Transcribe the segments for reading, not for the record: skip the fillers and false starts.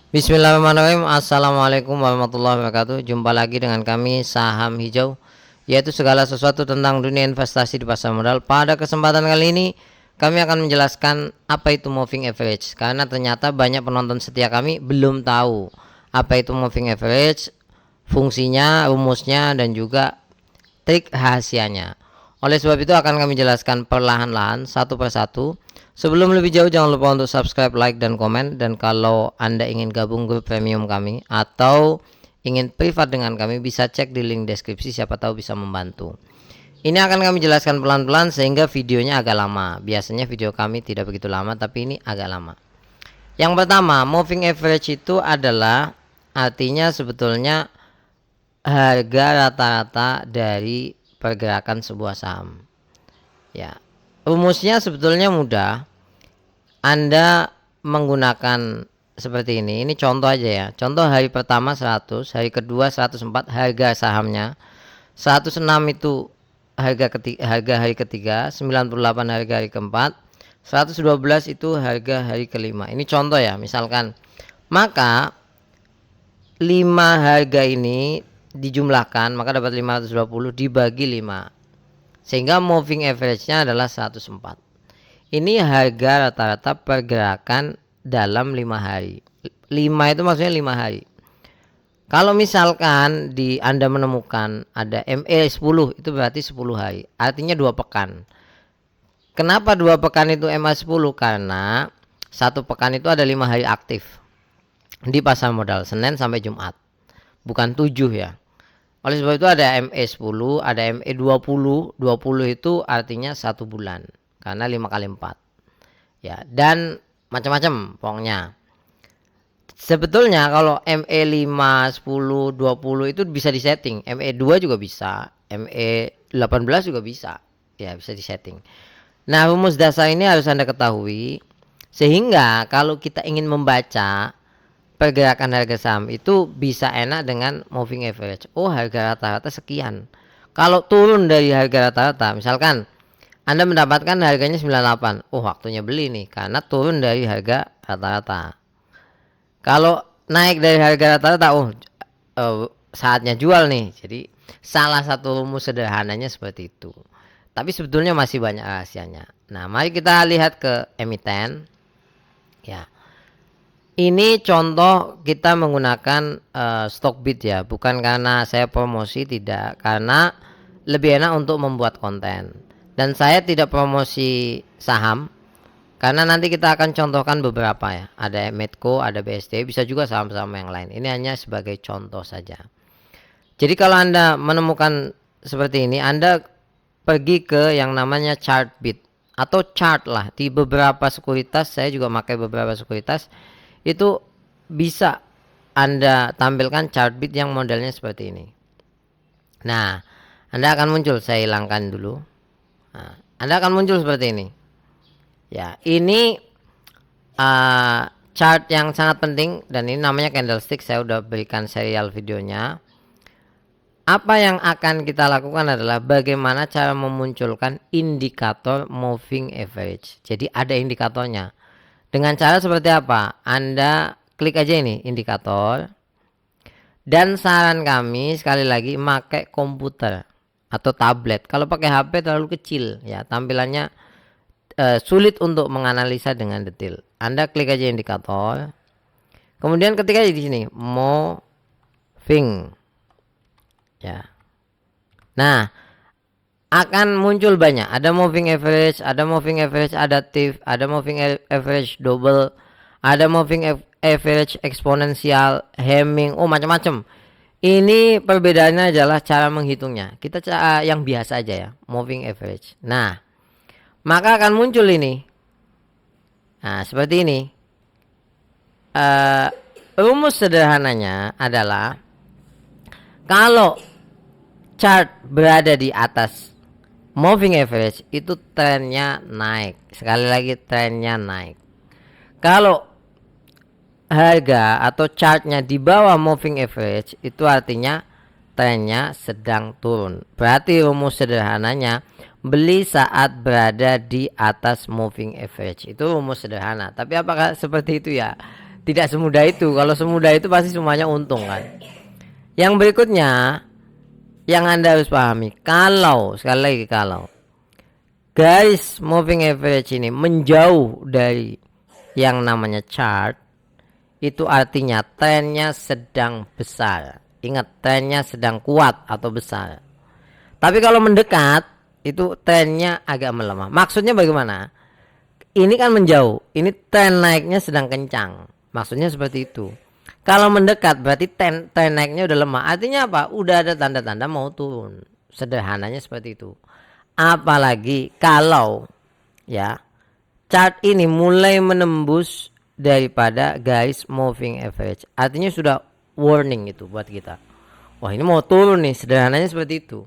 Bismillahirrahmanirrahim. Assalamualaikum warahmatullahi wabarakatuh. Jumpa lagi dengan kami Saham Hijau, yaitu segala sesuatu tentang dunia investasi di pasar modal. Pada kesempatan kali ini kami akan menjelaskan apa itu moving average, karena ternyata banyak penonton setia kami belum tahu apa itu moving average, fungsinya, rumusnya, dan juga trik rahasianya. Oleh sebab itu akan kami jelaskan perlahan-lahan satu persatu. Sebelum lebih jauh jangan lupa untuk subscribe, like, dan komen. Dan kalau Anda ingin gabung grup premium kami atau ingin privat dengan kami, bisa cek di link deskripsi, siapa tahu bisa membantu. Ini akan kami jelaskan pelan-pelan sehingga videonya agak lama. Biasanya video kami tidak begitu lama, tapi ini agak lama. Yang pertama, moving average itu adalah artinya sebetulnya harga rata-rata dari pergerakan sebuah saham. Ya, rumusnya sebetulnya mudah. Anda menggunakan seperti ini. Ini contoh aja ya. Contoh hari pertama 100, hari kedua 104 harga sahamnya. 106 itu harga hari ketiga, 98 harga hari keempat, 112 itu harga hari kelima. Ini contoh ya, misalkan. Maka 5 harga ini dijumlahkan, maka dapat 520 dibagi 5. Sehingga moving average-nya adalah 104. Ini harga rata-rata pergerakan dalam 5 hari. 5 itu maksudnya 5 hari. Kalau misalkan Anda menemukan ada MA 10, itu berarti 10 hari. Artinya 2 pekan. Kenapa 2 pekan itu MA 10? Karena 1 pekan itu ada 5 hari aktif di pasar modal, Senin sampai Jumat. Bukan 7 ya. Oleh sebab itu ada MA 10, ada MA 20. 20 itu artinya 1 bulan. Karena 5 kali 4. Ya, dan macam-macam pokoknya. Sebetulnya kalau MA 5, 10, 20 itu bisa disetting. MA 2 juga bisa. MA 18 juga bisa. Ya, bisa disetting. Nah, rumus dasar ini harus Anda ketahui. Sehingga kalau kita ingin membaca pergerakan harga saham itu bisa enak dengan moving average. Oh, harga rata-rata sekian. Kalau turun dari harga rata-rata, misalkan Anda mendapatkan harganya 98. Oh, waktunya beli nih karena turun dari harga rata-rata. Kalau naik dari harga rata-rata, saatnya jual nih. Jadi salah satu rumus sederhananya seperti itu. Tapi sebetulnya masih banyak rahasianya. Nah, mari kita lihat ke emiten. Ya. Ini contoh kita menggunakan Stockbit ya, bukan karena saya promosi, tidak, karena lebih enak untuk membuat konten. Dan saya tidak promosi saham, karena nanti kita akan contohkan beberapa ya. Ada Medco, ada BSD, bisa juga saham-saham yang lain. Ini hanya sebagai contoh saja. Jadi kalau Anda menemukan seperti ini, Anda pergi ke yang namanya Chartbit atau chart lah. Di beberapa sekuritas, saya juga pakai beberapa sekuritas, itu bisa Anda tampilkan Chartbit yang modelnya seperti ini. Nah, Anda akan muncul, saya hilangkan dulu. Nah, Anda akan muncul seperti ini. Ya, ini chart yang sangat penting dan ini namanya candlestick. Saya udah berikan serial videonya. Apa yang akan kita lakukan adalah bagaimana cara memunculkan indikator moving average. Jadi ada indikatornya. Dengan cara seperti apa? Anda klik aja ini indikator. Dan saran kami sekali lagi pakai komputer atau tablet. Kalau pakai HP terlalu kecil ya, tampilannya sulit untuk menganalisa dengan detail. Anda klik aja indikator. Kemudian ketika di sini moving ya. Nah, akan muncul banyak. Ada moving average, ada moving average adaptif, ada moving average double, ada moving average eksponensial, Hamming, macam-macam. Ini perbedaannya adalah cara menghitungnya. Kita yang biasa aja ya, moving average. Nah, maka akan muncul ini. Nah, seperti ini. Rumus sederhananya adalah kalau chart berada di atas moving average itu trennya naik. Sekali lagi trennya naik. Kalau harga atau chartnya di bawah moving average itu artinya trennya sedang turun. Berarti rumus sederhananya beli saat berada di atas moving average. Itu rumus sederhana. Tapi apakah seperti itu ya? Tidak semudah itu. Kalau semudah itu pasti semuanya untung kan. Yang berikutnya yang Anda harus pahami, kalau sekali lagi kalau garis moving average ini menjauh dari yang namanya chart, itu artinya trennya sedang besar. Ingat, trennya sedang kuat atau besar. Tapi kalau mendekat, itu trennya agak melemah. Maksudnya bagaimana? Ini kan menjauh, ini tren naiknya sedang kencang. Maksudnya seperti itu. Kalau mendekat berarti tren naiknya udah lemah. Artinya apa? Udah ada tanda-tanda mau turun. Sederhananya seperti itu. Apalagi kalau ya chart ini mulai menembus daripada garis moving average. Artinya sudah warning itu buat kita. Wah, ini mau turun nih, sederhananya seperti itu.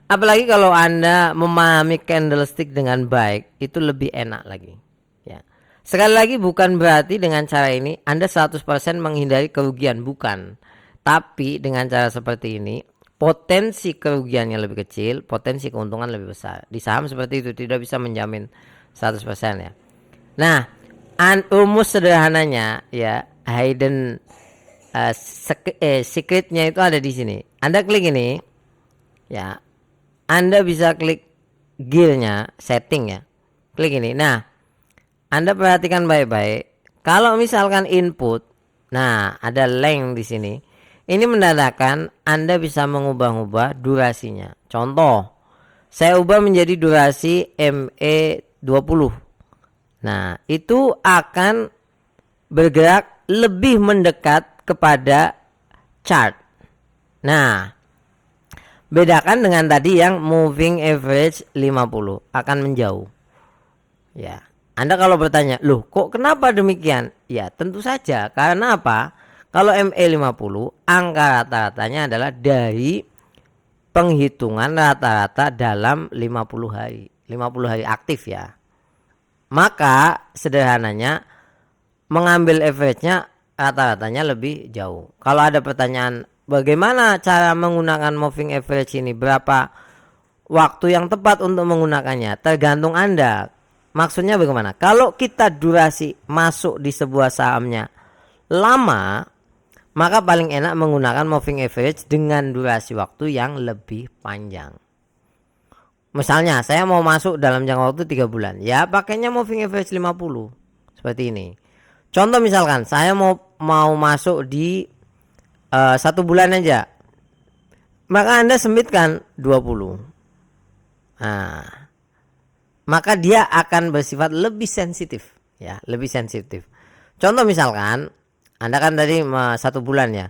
Apalagi kalau Anda memahami candlestick dengan baik, itu lebih enak lagi. Ya. Sekali lagi bukan berarti dengan cara ini Anda 100% menghindari kerugian, bukan. Tapi dengan cara seperti ini, potensi kerugiannya lebih kecil, potensi keuntungan lebih besar. Di saham seperti itu tidak bisa menjamin 100% ya. Nah, rumus sederhananya ya, hidden secretnya itu ada di sini. Anda klik ini ya, Anda bisa klik gearnya, setting ya, klik ini. Nah, Anda perhatikan baik-baik. Kalau misalkan input, nah ada length di sini. Ini menandakan Anda bisa mengubah-ubah durasinya. Contoh, saya ubah menjadi durasi ME20. Nah, itu akan bergerak lebih mendekat kepada chart. Nah, bedakan dengan tadi yang moving average 50 akan menjauh. Ya, Anda kalau bertanya, loh kok kenapa demikian? Ya tentu saja, karena apa? Kalau ME50 angka rata-ratanya adalah dari penghitungan rata-rata dalam 50 hari. 50 hari aktif ya. Maka sederhananya mengambil average-nya rata-ratanya lebih jauh. Kalau ada pertanyaan bagaimana cara menggunakan moving average ini, berapa waktu yang tepat untuk menggunakannya, tergantung Anda. Maksudnya bagaimana? Kalau kita durasi masuk di sebuah sahamnya lama, maka paling enak menggunakan moving average dengan durasi waktu yang lebih panjang. Misalnya saya mau masuk dalam jangka waktu 3 bulan, ya pakainya moving average 50 seperti ini. Contoh misalkan saya mau masuk di 1 bulan aja, maka Anda semitkan 20. Nah, maka dia akan bersifat lebih sensitif ya, lebih sensitif. Contoh misalkan Anda kan tadi 1 bulan ya.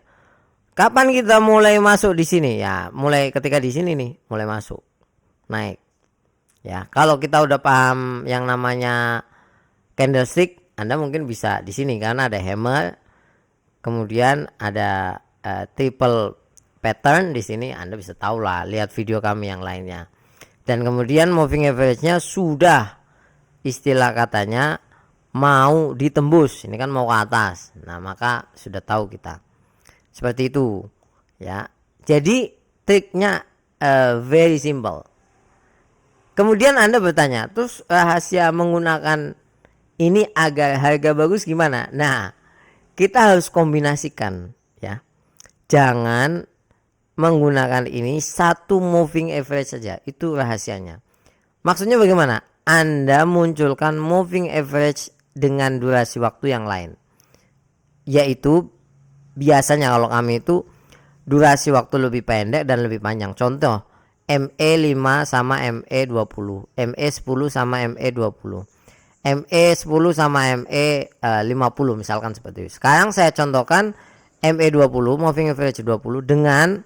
Kapan kita mulai masuk di sini? Ya, mulai ketika di sini nih, mulai masuk. Naik. Ya, kalau kita udah paham yang namanya candlestick, Anda mungkin bisa di sini karena ada hammer, kemudian ada triple pattern di sini. Anda bisa tahu lah, lihat video kami yang lainnya. Dan kemudian moving average-nya sudah istilah katanya mau ditembus. Ini kan mau ke atas. Nah, maka sudah tahu kita. Seperti itu. Ya. Jadi triknya very simple. Kemudian Anda bertanya, terus rahasia menggunakan ini agar harga bagus gimana? Nah, kita harus kombinasikan ya. Jangan menggunakan ini satu moving average saja, itu rahasianya. Maksudnya bagaimana? Anda munculkan moving average dengan durasi waktu yang lain, yaitu biasanya kalau kami itu durasi waktu lebih pendek dan lebih panjang. Contoh ME5 sama ME20, ME10 sama ME20, ME10 sama ME50 misalkan seperti itu. Sekarang saya contohkan ME20 moving average 20 dengan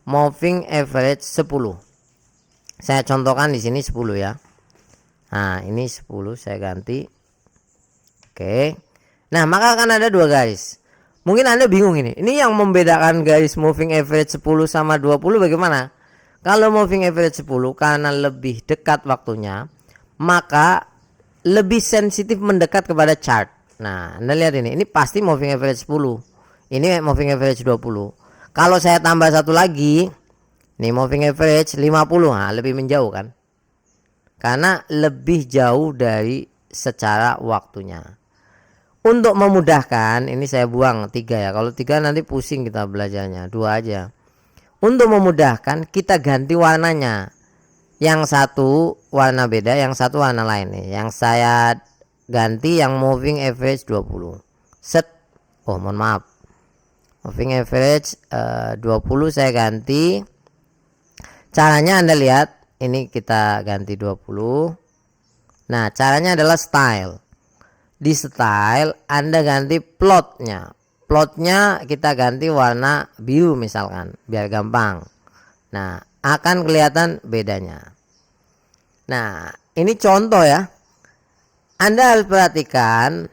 moving average 10. Saya contohkan di sini 10 ya. Nah, ini 10 saya ganti. Oke. Nah, maka akan ada 2 garis. Mungkin Anda bingung ini. Ini yang membedakan garis moving average 10 sama 20 bagaimana? Kalau moving average 10 karena lebih dekat waktunya, maka lebih sensitif mendekat kepada chart. Nah, Anda lihat ini pasti moving average 10. Ini moving average 20. Kalau saya tambah satu lagi, nih moving average 50, nah lebih menjauh kan? Karena lebih jauh dari secara waktunya. Untuk memudahkan ini saya buang 3 ya. Kalau 3 nanti pusing kita belajarnya. 2 aja. Untuk memudahkan kita ganti warnanya. Yang satu warna beda, yang satu warna lain nih. Yang saya ganti yang moving average 20. Set. Oh, mohon maaf. Moving average 20 saya ganti. Caranya Anda lihat, ini kita ganti 20. Nah, caranya adalah style. Di style Anda ganti plotnya. Plotnya kita ganti warna biru misalkan, biar gampang. Nah, akan kelihatan bedanya. Nah, ini contoh ya. Anda harus perhatikan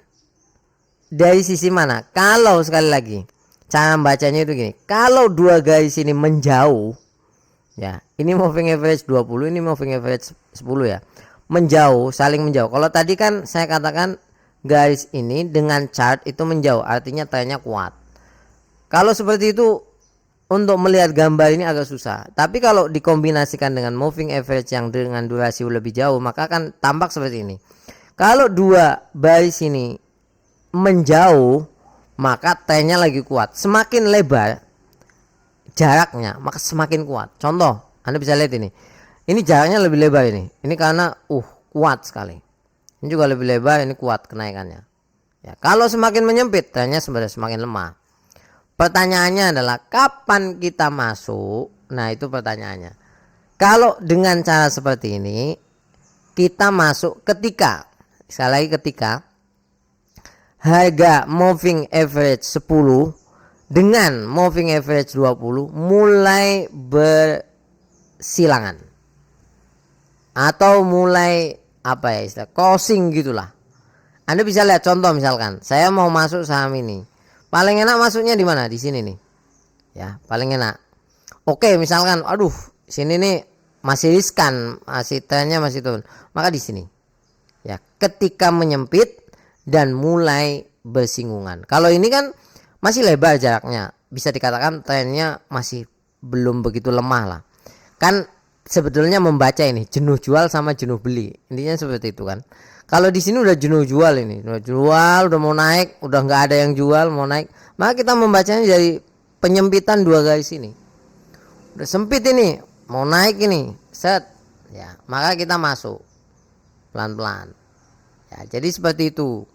dari sisi mana. Kalau sekali lagi, cara membacanya itu gini. Kalau dua garis ini menjauh, ya, ini moving average 20, ini moving average 10 ya. Menjauh, saling menjauh. Kalau tadi kan saya katakan garis ini dengan chart itu menjauh, artinya trennya kuat. Kalau seperti itu untuk melihat gambar ini agak susah. Tapi kalau dikombinasikan dengan moving average yang dengan durasi lebih jauh, maka akan tampak seperti ini. Kalau dua garis ini menjauh, maka trennya lagi kuat. Semakin lebar jaraknya, maka semakin kuat. Contoh, Anda bisa lihat ini. Ini jaraknya lebih lebar ini. Ini karena kuat sekali. Ini juga lebih lebar, ini kuat kenaikannya. Ya, kalau semakin menyempit, trennya sebenarnya semakin lemah. Pertanyaannya adalah kapan kita masuk? Nah, itu pertanyaannya. Kalau dengan cara seperti ini, kita masuk ketika, sekali lagi ketika harga moving average 10 dengan moving average 20 mulai bersilangan. Atau mulai apa ya istilah crossing gitulah. Anda bisa lihat contoh misalkan saya mau masuk saham ini, paling enak masuknya di mana? Di sini nih ya, paling enak. Oke, misalkan aduh sini nih masih riskan, masih trennya masih turun, maka di sini ya, ketika menyempit dan mulai bersinggungan. Kalau ini kan masih lebar jaraknya, bisa dikatakan trennya masih belum begitu lemah lah. Kan sebetulnya membaca ini jenuh jual sama jenuh beli, intinya seperti itu kan. Kalau di sini udah jenuh jual, ini udah jual, udah mau naik, udah nggak ada yang jual, mau naik, maka kita membacanya dari penyempitan dua garis ini. Udah sempit ini, mau naik ini, set ya, maka kita masuk pelan-pelan ya. Jadi seperti itu,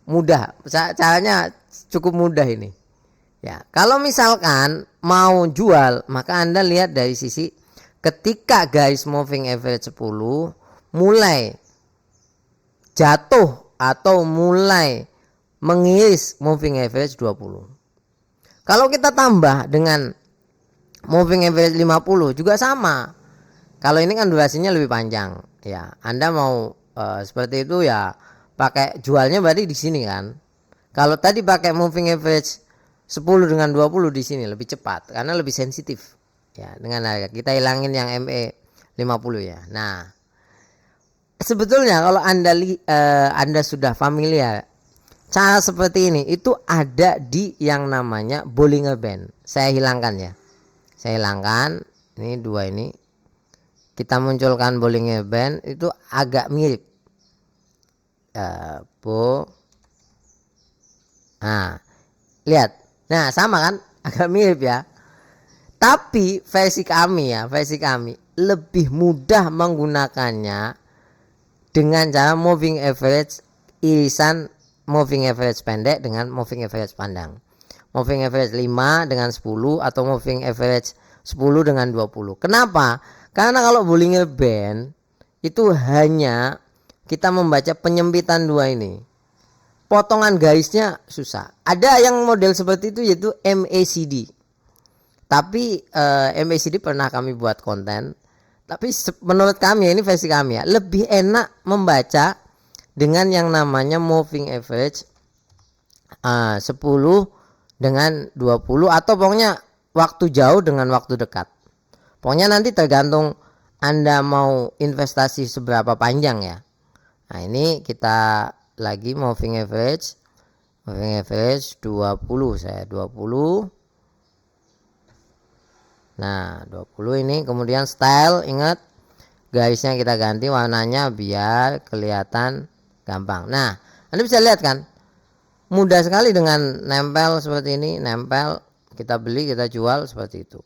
mudah, caranya cukup mudah ini ya. Kalau misalkan mau jual, maka Anda lihat dari sisi ketika garis moving average 10 mulai jatuh atau mulai mengiris moving average 20. Kalau kita tambah dengan moving average 50 juga sama. Kalau ini kan durasinya lebih panjang ya. Anda mau seperti itu ya, pakai jualnya berarti di sini kan. Kalau tadi pakai moving average 10 dengan 20 di sini lebih cepat karena lebih sensitif. Ya, dengan harga kita hilangin yang ME 50 ya. Nah, sebetulnya kalau Anda sudah familiar cara seperti ini, itu ada di yang namanya Bollinger Band. Saya hilangkan ya. Saya hilangkan ini dua ini. Kita munculkan Bollinger Band, itu agak mirip. Nah, lihat. Nah, sama kan? Agak mirip ya. Tapi versi kami lebih mudah menggunakannya dengan cara moving average, irisan moving average pendek dengan moving average panjang. Moving average 5 dengan 10 atau moving average 10 dengan 20. Kenapa? Karena kalau Bollinger Band itu hanya kita membaca penyempitan dua ini. Potongan garisnya susah. Ada yang model seperti itu yaitu MACD. Tapi MACD pernah kami buat konten. Tapi menurut kami, ini versi kami ya, lebih enak membaca dengan yang namanya moving average 10 dengan 20 atau pokoknya waktu jauh dengan waktu dekat. Pokoknya nanti tergantung Anda mau investasi seberapa panjang ya. Nah, ini kita lagi moving average 20, saya 20. Nah, 20 ini kemudian style, ingat garisnya kita ganti warnanya biar kelihatan gampang. Nah, Anda bisa lihat kan, mudah sekali dengan nempel seperti ini, nempel, kita beli, kita jual seperti itu.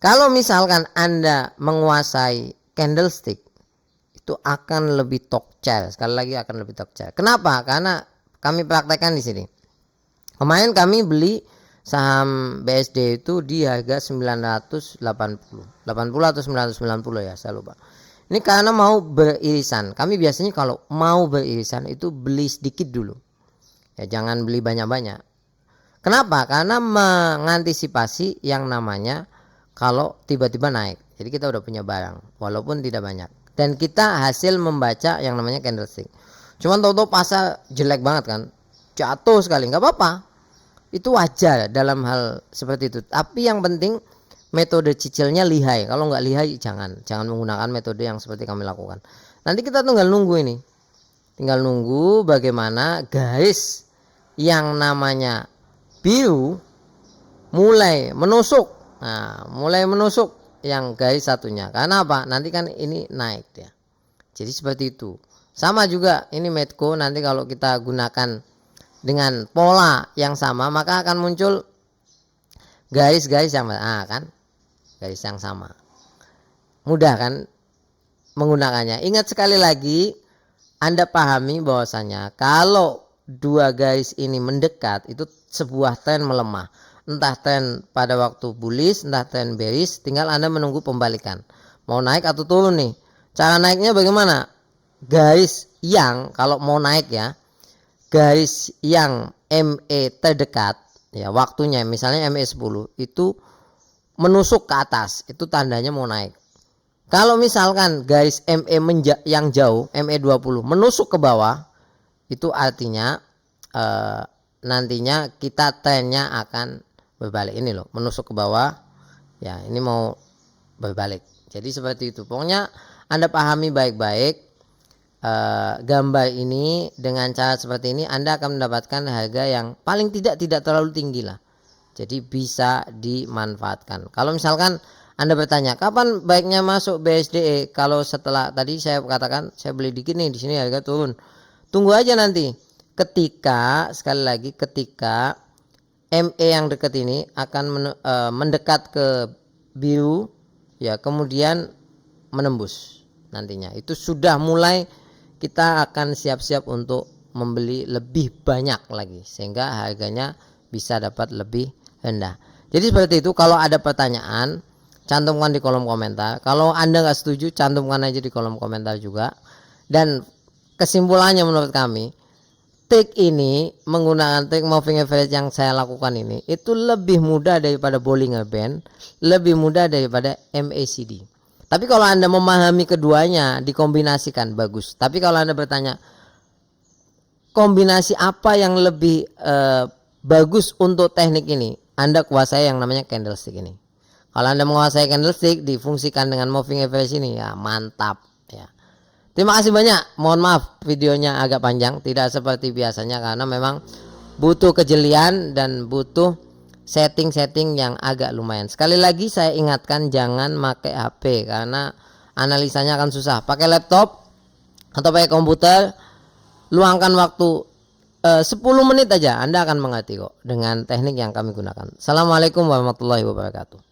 Kalau misalkan Anda menguasai candlestick, itu akan lebih tokcer, sekali lagi akan lebih tokcer. Kenapa? Karena kami praktekkan di sini. Kemarin kami beli saham BSD itu di harga 980 atau 990 ya, saya lupa. Ini karena mau beririsan. Kami biasanya kalau mau beririsan itu beli sedikit dulu. Ya, jangan beli banyak-banyak. Kenapa? Karena mengantisipasi yang namanya kalau tiba-tiba naik. Jadi kita udah punya barang walaupun tidak banyak. Dan kita hasil membaca yang namanya candlestick. Cuman tahu-tahu pasar jelek banget kan. Jatuh sekali, nggak apa-apa. Itu wajar dalam hal seperti itu. Tapi yang penting metode cicilnya lihai. Kalau nggak lihai jangan menggunakan metode yang seperti kami lakukan. Nanti kita tinggal nunggu ini. Tinggal nunggu bagaimana garis yang namanya biru mulai menusuk. Nah, mulai menusuk yang garis satunya. Karena apa? Nanti kan ini naik ya. Jadi seperti itu. Sama juga ini Medco, nanti kalau kita gunakan dengan pola yang sama maka akan muncul garis-garis yang kan garis yang sama. Mudah kan menggunakannya. Ingat sekali lagi, Anda pahami bahwasanya kalau dua garis ini mendekat itu sebuah tren melemah. Entah tren pada waktu bullish, entah tren bearish, tinggal Anda menunggu pembalikan. Mau naik atau turun nih. Cara naiknya bagaimana? Garis yang kalau mau naik ya, garis yang ME terdekat ya, waktunya misalnya ME 10 itu menusuk ke atas, itu tandanya mau naik. Kalau misalkan garis ME yang jauh, ME 20 menusuk ke bawah, itu artinya nantinya kita trennya akan berbalik. Ini loh, menusuk ke bawah ya, ini mau berbalik. Jadi seperti itu. Pokoknya Anda pahami baik-baik gambar ini. Dengan cara seperti ini Anda akan mendapatkan harga yang paling tidak terlalu tinggi lah. Jadi bisa dimanfaatkan. Kalau misalkan Anda bertanya kapan baiknya masuk BSDE, kalau setelah tadi saya katakan saya beli dikit nih, di sini harga turun, tunggu aja nanti ketika, sekali lagi, ketika ME yang dekat ini akan mendekat ke biru ya, kemudian menembus, nantinya itu sudah mulai kita akan siap-siap untuk membeli lebih banyak lagi sehingga harganya bisa dapat lebih rendah. Jadi seperti itu. Kalau ada pertanyaan cantumkan di kolom komentar. Kalau Anda nggak setuju cantumkan aja di kolom komentar juga. Dan kesimpulannya menurut kami, take ini menggunakan take moving average yang saya lakukan ini itu lebih mudah daripada Bollinger Band, lebih mudah daripada MACD. Tapi kalau Anda memahami keduanya dikombinasikan bagus. Tapi kalau Anda bertanya kombinasi apa yang lebih bagus untuk teknik ini, Anda kuasai yang namanya candlestick ini. Kalau Anda menguasai candlestick difungsikan dengan moving average ini ya mantap ya. Terima kasih banyak. Mohon maaf videonya agak panjang, tidak seperti biasanya karena memang butuh kejelian dan butuh setting-setting yang agak lumayan. Sekali lagi saya ingatkan jangan pakai HP karena analisanya akan susah. Pakai laptop atau pakai komputer, luangkan waktu 10 menit aja, Anda akan mengerti kok dengan teknik yang kami gunakan. Assalamualaikum warahmatullahi wabarakatuh.